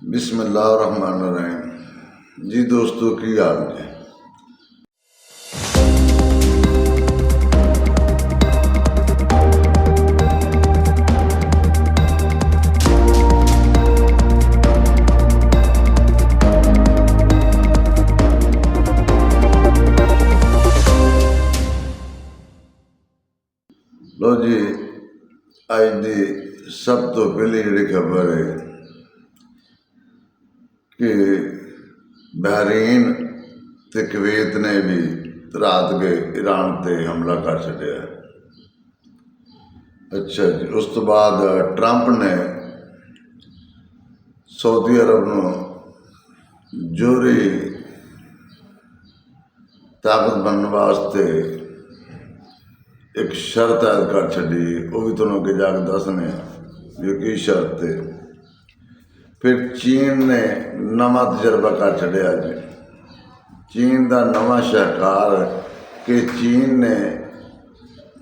बिस्मिल्लाहिर्रहमानिर्रहीम। जी दोस्तों, की हाल है। लो जी, अज की सब तो पहली जी खबर है कि बहरीन ते कुवैत ने भी रात के ईरान ते हमला कर छड़िया। अच्छा जी, उस तो बाद ट्रंप ने सऊदी अरब को जोरी ताकत बनने वास्ते एक शर्त ऐद कर छड़ी। वो भी तुहानूं अगे जाके दसने भी की शर्त है। फिर चीन ने नवा तजर्बा कर छड़िया जी। चीन का नवा शाहकार कि चीन ने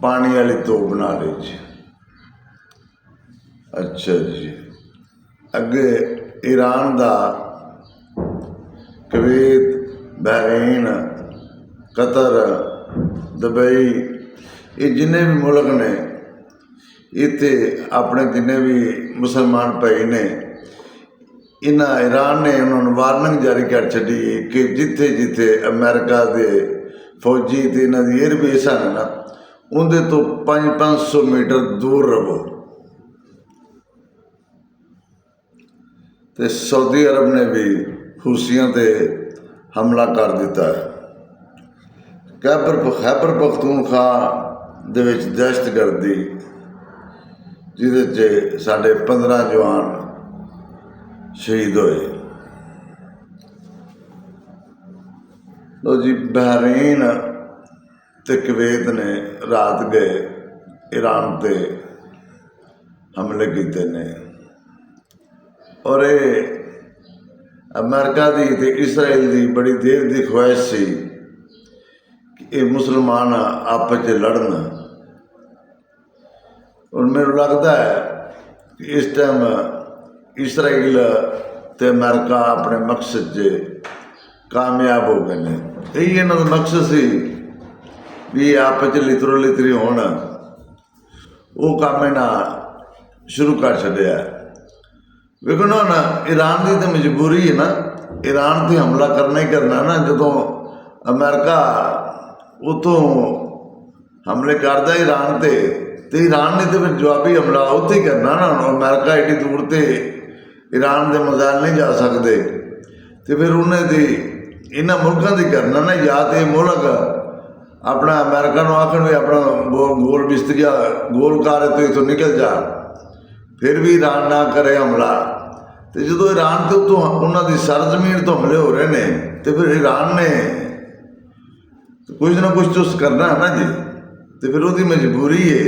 पानी वाली तोप बना ली जी। अच्छा जी, अगे ईरान का कुवैत, बहरीन, कतर, दुबई, ये जिन्ने भी मुल्क ने इत्थे अपने जिन्ने भी मुसलमान भाई ने इन्हां ईरान ने उन्होंने वार्निंग जारी कर छड़ी कि जिथे जिथे अमेरिका के फौजी ते इन्हां दी एयरबेस है ना, उनके तो 500 मीटर दूर रहो। तो सऊदी अरब ने भी हूसियों ते हमला कर दिता है। खैबर पख्तूनख्वा दे विच दहशतगर्दी, जिहदे च साढ़े 15 जवान शहीद होए। लो जी, बहरीन ते कुवैत ने रात गए ईरान ते हमले किए ने और ये अमेरिका की ते इसराइल की बड़ी देर की ख्वाहिश सी कि ये मुसलमान आपस में लड़न। और मेरे लगता है कि इस टाइम इसराइल ते अमेरिका अपने मकसद से कामयाब हो गए हैं। यही इन्हों का मकसद सी भी आपस लितरो लितरी होना, वो काम इन्हें शुरू कर छड़िया। देखो ना, ईरान की तो मजबूरी है ना, ईरान से हमला करना ही करना ना। जो अमेरिका उतों हमले करता ईरान से, तो ईरान ने तो फिर जवाबी हमला उत्थे ही करना ना। अमेरिका एडी दूर से ईरान के मिसाइल नहीं जा सकते, तो फिर उन्हें दी इन्होंने मुल्कों की करना ना। या तो मुल्क अपना अमेरिका को आखन भी अपना गोल बिस्तरिया गोल कार तो इतों निकल जा, फिर भी ईरान ना करे हमला। तो जो ईरान के उतों उन्होंने सरजमीन तो हमले हो रहे हैं, तो फिर ईरान ने कुछ ना कुछ तो करना है ना जी। तो फिर वो मजबूरी है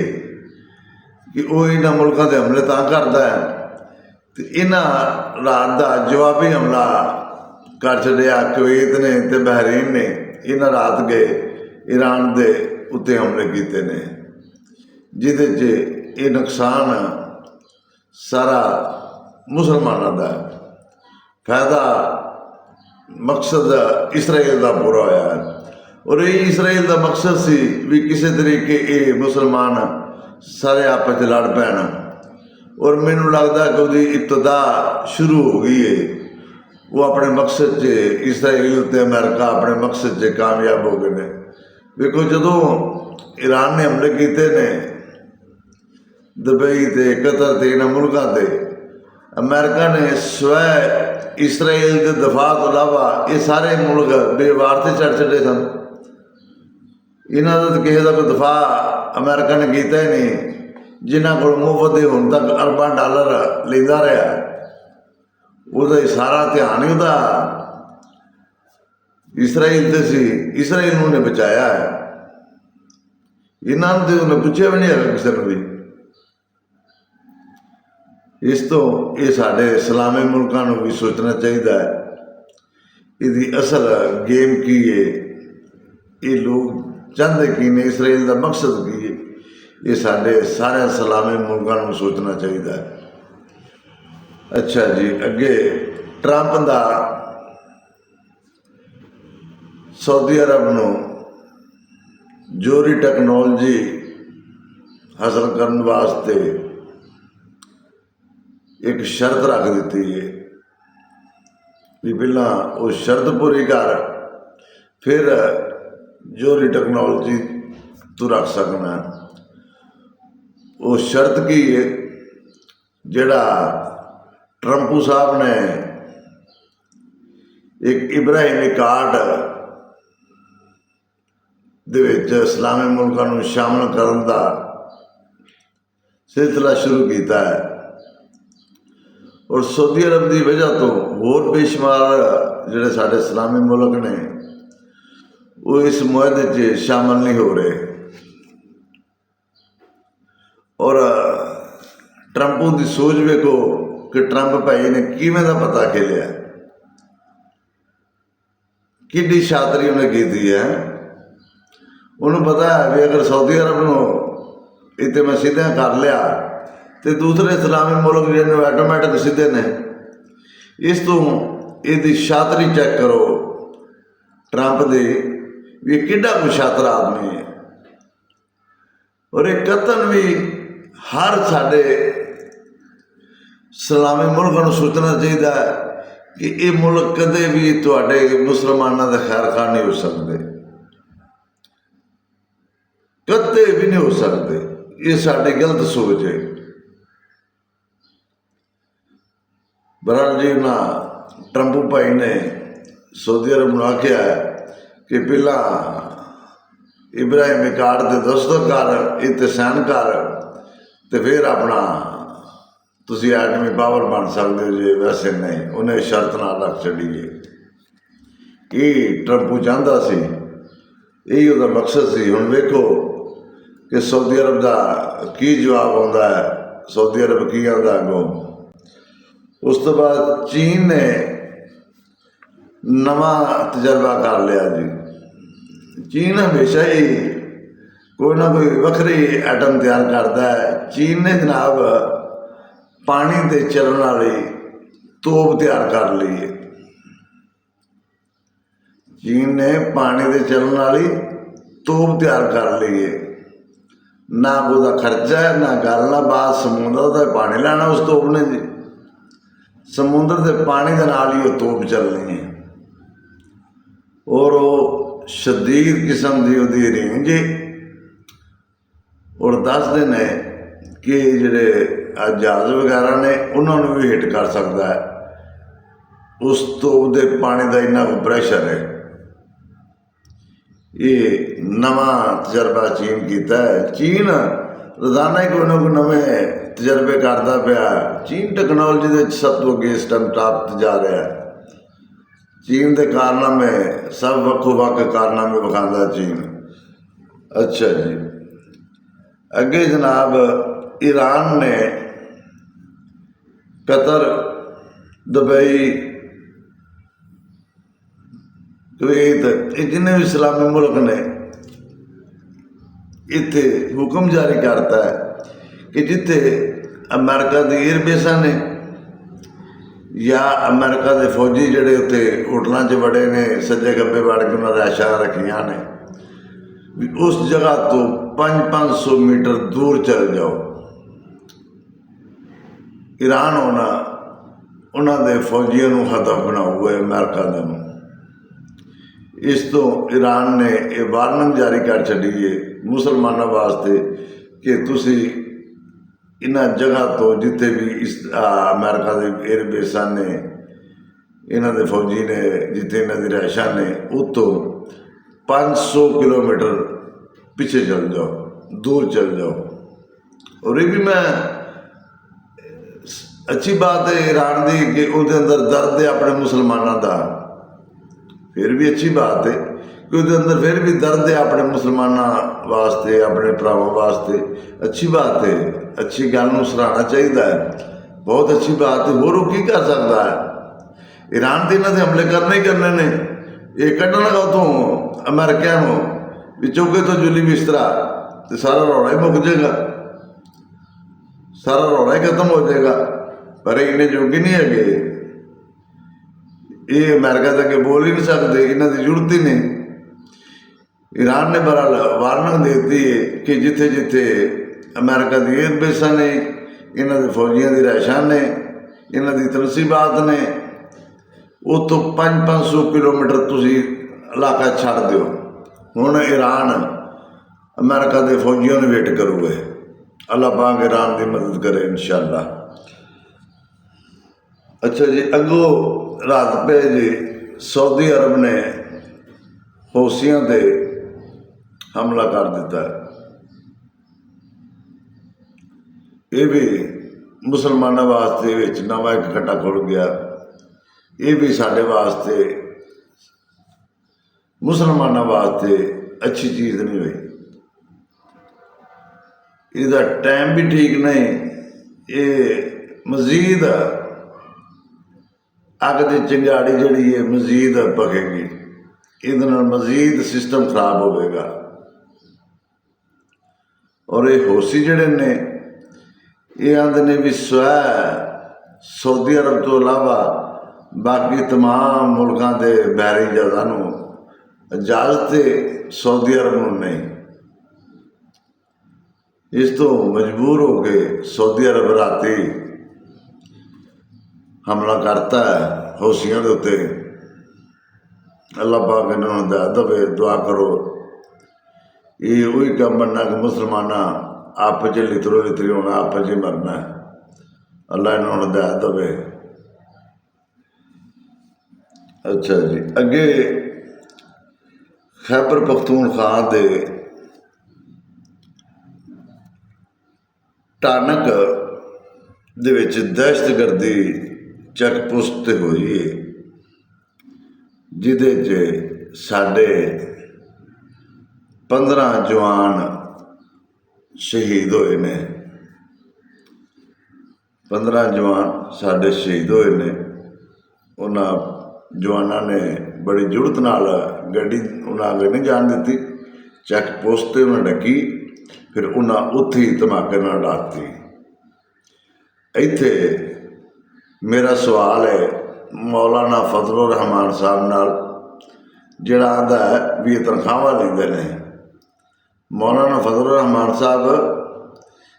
कि वो इन्होंने मुल्कों के हमले तां करता है। तो इन्हां रात का जवाबी हमला कर छड़िया कुवैत ने ते बहरीन ने। इन्हां रात गए ईरान के उत्ते हमले किए ने, जिहदे च ये नुकसान सारा मुसलमानों का फायदा मकसद इसराइल का पूरा होया है। और ये इसराइल का मकसद सी भी किसी तरीके ये मुसलमान सारे आपस में लड़ पैन। और मैनू लगता कि उसकी इब्तदा शुरू हो गई है। वो अपने मकसद से इसराइल ते अमेरिका अपने मकसद से कामयाब हो गए हैं। देखो, जो ईरान ने हमले किए ने दुबई ते कतर ते इन्होंने मुल्कों से, अमेरिका ने स्वै इसराइल के दफा तो इलावा ये सारे मुल्क बेवार से चढ़ छड़े सन। इन्हों का तो किसी का कोई दफा अमेरिका ने किया ही नहीं, जिन्हों को मुफ्त ही हुण तक अरबां डॉलर लेंदा रहा। उसका सारा ध्यान ही उसका इसराइल से सी, इसराइल ने बचाया है। इन्होंने तो उन्हें पूछा भी नहीं है किसी ने भी। इस तो ये साढ़े इस्लामी मुल्कों को भी सोचना चाहिए है इसकी असल गेम की है, ये लोग चाहते की ने, इसराइल का मकसद की है। ये साढ़े सारे इस्लामी मुल्कों को सोचना चाहिए है। ਅੱਛਾ ਜੀ, ਅੱਗੇ ਟਰੰਪ ਦਾ ਸਾਊਦੀ ਅਰਬ ਨੂੰ ਜੋਹਰੀ ਟੈਕਨੋਲੋਜੀ ਹਾਸਲ ਕਰਨ ਵਾਸਤੇ ਇੱਕ ਸ਼ਰਤ ਰੱਖ ਦਿੱਤੀ ਹੈ ਵੀ ਪਹਿਲਾਂ ਉਹ ਸ਼ਰਤ ਪੂਰੀ ਕਰ, ਫਿਰ ਜੋਹਰੀ ਟੈਕਨੋਲੋਜੀ ਤੂੰ ਰੱਖ ਸਕਣਾ। ਉਹ ਸ਼ਰਤ ਕੀ ਹੈ? ਜਿਹੜਾ ਟਰੰਪੂ ਸਾਹਿਬ ਨੇ ਇੱਕ ਇਬਰਾਹਿਮੀ ਕਾਰਡ ਦੇ ਵਿੱਚ ਇਸਲਾਮੀ ਮੁਲਕਾਂ ਨੂੰ ਸ਼ਾਮਲ ਕਰਨ ਦਾ ਸਿਲਸਿਲਾ ਸ਼ੁਰੂ ਕੀਤਾ ਹੈ, ਔਰ ਸਾਊਦੀ ਅਰਬ ਦੀ ਵਜ੍ਹਾ ਤੋਂ ਹੋਰ ਬੇਸ਼ੁਮਾਰ ਜਿਹੜੇ ਸਾਡੇ ਇਸਲਾਮੀ ਮੁਲਕ ਨੇ ਉਹ ਇਸ ਮੁਆਹਦੇ 'ਚ ਸ਼ਾਮਲ ਨਹੀਂ ਹੋ ਰਹੇ। ਔਰ ਟਰੰਪੂ ਦੀ ਸੋਚ ਵੇਖੋ ਕਿ ਟਰੰਪ ਭਾਈ ਨੇ ਕਿਵੇਂ ਦਾ ਪਤਾ ਖੇਲਿਆ, ਕਿੱਡੀ ਸ਼ਾਤਰੀ ਉਹਨੇ ਕੀਤੀ ਹੈ। ਉਹਨੂੰ ਪਤਾ ਹੈ ਵੀ ਅਗਰ ਸਾਊਦੀ ਅਰਬ ਨੂੰ ਇੱਥੇ ਮੈਂ ਸਿੱਧਾ ਕਰ ਲਿਆ ਤੇ ਦੂਸਰੇ ਇਸਲਾਮੀ ਮੁਲਕ ਜਿਹੜੇ ਆਟੋਮੈਟਿਕ ਸਿੱਧੇ ਨੇ। ਇਸ ਤੋਂ ਇਹਦੀ ਸ਼ਾਤਰੀ ਚੈੱਕ ਕਰੋ ਟਰੰਪ ਦੀ, ਵੀ ਇਹ ਕਿੱਡਾ ਕੁ ਸ਼ਾਤਰ ਆਦਮੀ ਹੈ। ਔਰ ਇਹ ਕਤਨ ਵੀ ਹਰ ਸਾਡੇ ਇਸਲਾਮੀ ਮੁਲਕਾਂ ਨੂੰ ਸੋਚਣਾ ਚਾਹੀਦਾ ਹੈ ਕਿ ਇਹ ਮੁਲਕ ਕਦੇ ਵੀ ਤੁਹਾਡੇ ਮੁਸਲਮਾਨਾਂ ਦਾ ਖੈਰ ਖਾ ਨਹੀਂ ਹੋ ਸਕਦੇ, ਕਦੇ ਵੀ ਨਹੀਂ ਹੋ ਸਕਦੇ। ਇਹ ਸਾਡੀ ਗਲਤ ਸੋਚ ਹੈ। ਬਹਰਾਲ ਜੀ ਉਹਨਾਂ ਟਰੰਪੂ ਭਾਈ ਨੇ ਸਾਊਦੀ ਅਰਬ ਨੂੰ ਆਖਿਆ ਕਿ ਪਹਿਲਾਂ ਇਬਰਾਹਿਮੀ ਕਾਰਡ ਤੇ ਦਸਤਖਤ ਕਰ, ਇਹ ਤੇ ਸਾਈਨ ਕਰ, ਤੇ ਫਿਰ ਆਪਣਾ ਤੁਸੀਂ ਐਟਮੀ ਪਾਵਰ ਬਣ ਸਕਦੇ ਹੋ। ਜੇ ਵੈਸੇ ਨਹੀਂ, ਉਹਨੇ ਸ਼ਰਤ ਨਾਲ ਰੱਖ ਛੱਡੀ ਹੈ। ਇਹ ਟਰੰਪੂ ਚਾਹੁੰਦਾ ਸੀ, ਇਹੀ ਉਹਦਾ ਮਕਸਦ ਸੀ। ਹੁਣ ਵੇਖੋ ਕਿ ਸਾਊਦੀ ਅਰਬ ਦਾ ਕੀ ਜਵਾਬ ਆਉਂਦਾ ਹੈ, ਸਾਊਦੀ ਅਰਬ ਕੀ ਆਉਂਦਾ ਅੱਗੋਂ। ਉਸ ਤੋਂ ਬਾਅਦ ਚੀਨ ਨੇ ਨਵਾਂ ਤਜਰਬਾ ਕਰ ਲਿਆ ਜੀ। ਚੀਨ ਹਮੇਸ਼ਾ ਹੀ ਕੋਈ ਨਾ ਕੋਈ ਵੱਖਰੀ ਐਟਮ ਤਿਆਰ ਕਰਦਾ ਹੈ। ਚੀਨ ਨੇ ਜਨਾਬ ਪਾਣੀ 'ਤੇ ਚੱਲਣ ਵਾਲੀ ਤੋਪ ਤਿਆਰ ਕਰ ਲਈ ਹੈ। ਚੀਨ ਨੇ ਪਾਣੀ 'ਤੇ ਚੱਲਣ ਵਾਲੀ ਤੋਪ ਤਿਆਰ ਕਰ ਲਈ ਹੈ। ਨਾ ਉਹਦਾ ਖਰਚਾ ਹੈ, ਨਾ ਗੱਲ, ਨਾ ਬਾਤ। ਸਮੁੰਦਰ ਦਾ ਪਾਣੀ ਲੈਣਾ ਉਸ ਤੋਪ ਨੇ ਜੀ, ਸਮੁੰਦਰ ਦੇ ਪਾਣੀ ਦੇ ਨਾਲ ਹੀ ਉਹ ਤੋਪ ਚੱਲਣੀ ਹੈ। ਔਰ ਉਹ ਸ਼ਦੀਦ ਕਿਸਮ ਦੀ ਉਹਦੀ ਰੇਂਜ ਹੈ। ਔਰ ਦੱਸਦੇ ਨੇ ਕਿ ਜਿਹੜੇ ਜਹਾਜ਼ ਵਗੈਰਾ ਨੇ ਉਹਨਾਂ ਨੂੰ ਵੀ ਹਿੱਟ ਕਰ ਸਕਦਾ ਹੈ। ਉਸ ਤੋਪ ਦੇ ਪਾਣੀ ਦਾ ਇੰਨਾ ਕੁ ਪ੍ਰੈਸ਼ਰ ਹੈ। ਇਹ ਨਵਾਂ ਤਜਰਬਾ ਚੀਨ ਕੀਤਾ ਹੈ। ਚੀਨ ਰੋਜ਼ਾਨਾ ਹੀ ਕੋਈ ਨਾ ਕੋਈ ਨਵੇਂ ਤਜਰਬੇ ਕਰਦਾ ਪਿਆ। ਚੀਨ ਟੈਕਨੋਲੋਜੀ ਦੇ ਵਿੱਚ ਸਭ ਤੋਂ ਅੱਗੇ ਇਸ ਟਾਈਮ ਟਾਪ 'ਤੇ ਜਾ ਰਿਹਾ ਹੈ। ਚੀਨ ਦੇ ਕਾਰਨਾਮੇ ਸਭ ਵੱਖੋ ਵੱਖ ਕਾਰਨਾਮੇ ਵਿਖਾਉਂਦਾ ਚੀਨ। ਅੱਛਾ ਜੀ, ਅੱਗੇ ਜਨਾਬ ਈਰਾਨ ਨੇ ਕਤਰ, ਦੁਬਈ, ਕੁਵੈਤ, ਇਹ ਜਿੰਨੇ ਵੀ ਇਸਲਾਮੀ ਮੁਲਕ ਨੇ ਇੱਥੇ ਹੁਕਮ ਜਾਰੀ ਕਰਤਾ ਹੈ ਕਿ ਜਿੱਥੇ ਅਮਰੀਕਾ ਦੀ ਏਅਰਬੇਸਾਂ ਨੇ ਜਾਂ ਅਮਰੀਕਾ ਦੇ ਫੌਜੀ ਜਿਹੜੇ ਉੱਥੇ ਹੋਟਲਾਂ 'ਚ ਵੜੇ ਨੇ, ਸੱਜੇ ਖੱਬੇ ਵੜ ਕੇ ਉਹਨਾਂ ਰਿਹਾਇਸ਼ਾਂ ਰੱਖੀਆਂ ਨੇ, ਵੀ ਉਸ ਜਗ੍ਹਾ ਤੋਂ 500 ਮੀਟਰ ਦੂਰ ਚਲ ਜਾਓ। ਈਰਾਨ ਉਹਨਾਂ ਦੇ ਫੌਜੀਆਂ ਨੂੰ ਹਦਫ ਬਣਾਊਗਾ ਅਮਰੀਕਾ ਦੇ ਨੂੰ। ਇਸ ਤੋਂ ਈਰਾਨ ਨੇ ਇਹ ਵਾਰਨਿੰਗ ਜਾਰੀ ਕਰ ਛੱਡੀ ਹੈ ਮੁਸਲਮਾਨਾਂ ਵਾਸਤੇ ਕਿ ਤੁਸੀਂ ਇਹਨਾਂ ਜਗ੍ਹਾ ਤੋਂ, ਜਿੱਥੇ ਵੀ ਇਸ ਅਮਰੀਕਾ ਦੇ ਏਅਰਬੇਸਾਂ ਨੇ, ਇਹਨਾਂ ਦੇ ਫੌਜੀ ਨੇ, ਜਿੱਥੇ ਇਹਨਾਂ ਦੀ ਰਿਹਾਇਸ਼ਾਂ ਨੇ, ਉੱਥੋਂ 500 ਕਿਲੋਮੀਟਰ ਪਿੱਛੇ ਚਲ ਜਾਓ, ਦੂਰ ਚਲ ਜਾਓ। ਔਰ ਇਹ ਵੀ ਮੈਂ ਅੱਛੀ ਬਾਤ ਹੈ ਈਰਾਨ ਦੀ ਕਿ ਉਹਦੇ ਅੰਦਰ ਦਰਦ ਹੈ ਆਪਣੇ ਮੁਸਲਮਾਨਾਂ ਦਾ। ਫਿਰ ਵੀ ਅੱਛੀ ਬਾਤ ਹੈ ਕਿ ਉਹਦੇ ਅੰਦਰ ਫਿਰ ਵੀ ਦਰਦ ਹੈ ਆਪਣੇ ਮੁਸਲਮਾਨਾਂ ਵਾਸਤੇ, ਆਪਣੇ ਭਰਾਵਾਂ ਵਾਸਤੇ। ਅੱਛੀ ਬਾਤ ਹੈ, ਅੱਛੀ ਗੱਲ ਨੂੰ ਸਰਾਹਣਾ ਚਾਹੀਦਾ ਹੈ। ਬਹੁਤ ਅੱਛੀ ਬਾਤ ਹੈ। ਹੋਰ ਉਹ ਕੀ ਕਰ ਸਕਦਾ ਹੈ? ਈਰਾਨ ਤੇ ਇਹਨਾਂ ਦੇ ਹਮਲੇ ਕਰਨੇ ਹੀ ਕਰਨੇ ਨੇ। ਇਹ ਕੱਢਣਗਾ ਉੱਥੋਂ ਅਮਰੀਕਿਆਂ ਨੂੰ ਵੀ ਚੌਕੇ ਤੋਂ ਜੁਲੀ ਬਿਸਤਰਾ, ਤੇ ਸਾਰਾ ਰੌਲਾ ਹੀ ਮੁੱਕ ਜਾਏਗਾ, ਸਾਰਾ ਰੌਲਾ ਹੀ ਖਤਮ ਹੋ ਜਾਏਗਾ। पर इन्ने जोगे नहीं है, ये अमेरिका तक बोल ही नहीं सकते, इन्हों की जरूरत ही नहीं। ईरान ने बहरहाल वार्निंग देती है कि जिथे जिथे अमेरिका की एयरबेसा ने, इन्हों के फौजियों की रहायशा ने, इन्हों की तनसीबात ने, उतो 500 किलोमीटर तुसी इलाका छड़ दो। हुण ईरान अमेरिका के फौजियों ने वेट करूगे। अल्लाह पाक ईरान की मदद करे इंशाअल्लाह। अच्छा जी, अगों रात पे जी सऊदी अरब ने हौसियां ते हमला कर दिता है। ये भी मुसलमानों वास्ते विच नवा एक खड्डा खुल गया। ये भी साढ़े वास्ते मुसलमानों वास्ते अच्छी चीज़ नहीं हुई। इसका टाइम भी ठीक नहीं। ये मजीद अग की चिंगाड़ी जिहड़ी है मजीद पकेगी, इहदे नाल मजीद सिस्टम खराब होगा। और ये हौसी जिहड़े ने ये आंदे ने भी स्वै सऊदी अरब तो इलावा बाकी तमाम मुल्कों के बहरी जहाज़ों नूं इजाजत है, सऊदी अरब नूं नहीं। इस तो मजबूर हो के सऊदी अरब राती हमला करता है हौसियों के उत्ते। अल्लाह पाक इन्होंने हिदायत दे, दुआ करो। ये वही काम बनना कि मुसलमान आप च लितरो लितरी होना, आप च मरना है। अल्लाह इन्होंने हिदायत दे। अच्छा जी, अगे खैबर पख्तूनख्वा दे टानक दे विच दहशतगर्दी चैक पोस्ट हुई है, जिदे च साढ़े 15 जवान शहीद होए ने। 15 जवान साढ़े शहीद होए ने। उन्होंने जवानों ने बड़ी जुड़त नाल गड्डी उन्हें आगे नहीं जान दी, चैक पोस्ट से उन्हें डकी, फिर उन्हें उत्थे ही धमाके नाल डालती। इत्थे मेरा सवाल है मौलाना फजलुर रहमान साहब नाल, जिहड़ा आंदा है भी तनख्वाह लेंदे ने। मौलाना फजलुर रहमान साहब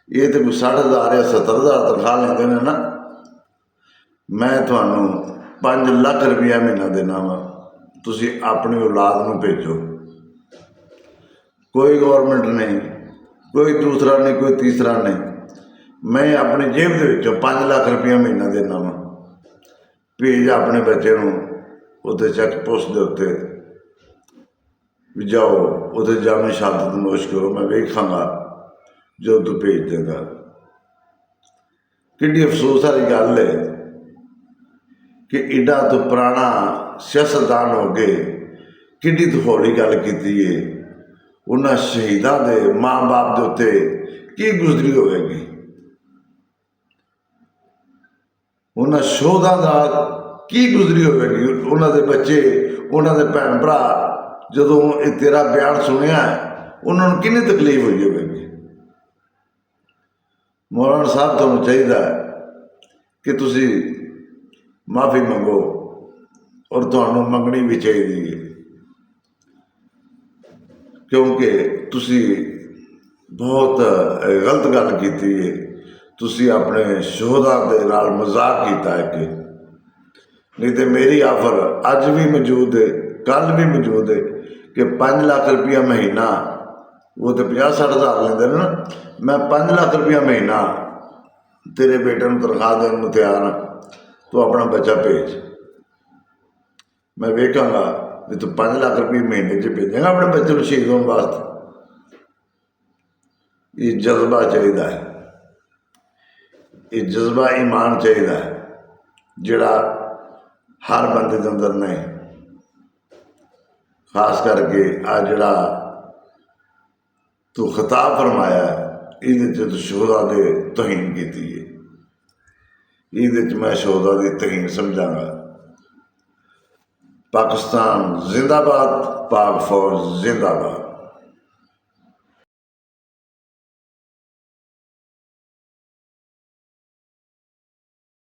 ये तो 60,000 या 70,000 तनख्वाह लेंदे ने ना। मैं तुहानू 5 लाख रुपया महीना देना वा, तुसी अपनी औलाद नूं भेजो। कोई गौरमेंट नहीं, कोई दूसरा नहीं, कोई तीसरा नहीं। मैं अपनी जेब के विचों 5 लाख रुपया महीना देना वा, भेज अपने बच्चे नूं उत्थे चैक पोस्ट के उत्ते भी जाओ, उत्थे जामे शहादत नोश करो, मैं वेखांगा जो तू भेज देगा। किड्डी अफसोस वाली गल है कि एडा तो पुराना सियासतदान हो गए, किड्डी तो हौली गल की है। उन्होंने शहीदों के माँ बाप के उत्ते की गुजरी होगी, उन्होंने शोधा की गुजरी होगी। उन्होंने बच्चे, उन्होंने भैन भरा जदों ये तेरा बयान सुनिया उन्होंने कितनी तकलीफ हुई होगी। मौलाना साहब तुहानूं चाहिए कि तुसी माफ़ी मंगो, और तुहानूं मंगनी भी चाहिए, क्योंकि तुसी बहुत गलत गल की है। तुसी अपने शोधा के नाल मजाक किया है कि नहीं तो मेरी आफर अज भी मौजूद है, कल भी मौजूद है कि 5 लाख रुपया महीना, वो तो 50-60 हज़ार लेंदे ना। मैं 5 लाख रुपया महीना तेरे बेटे को तनख्वाह देने को तैयार हाँ, तो अपना बच्चा भेज। मैं वेखांगा भी तू 5 लाख रुपये महीने च भेजेगा अपने बच्चे को शहीद होने वास्ते। ये जज्बा चाहिए है, ये जज्बा ईमान चाहिए है, जिहड़ा हर बंदे के अंदर नहीं। खास करके आ जिहड़ा तू खिताब फरमाया ये तो शोधा दे तहीन की है, ये मैं शोधा की तहीन समझांगा। पाकिस्तान जिंदाबाद, पाक फौज जिंदाबाद।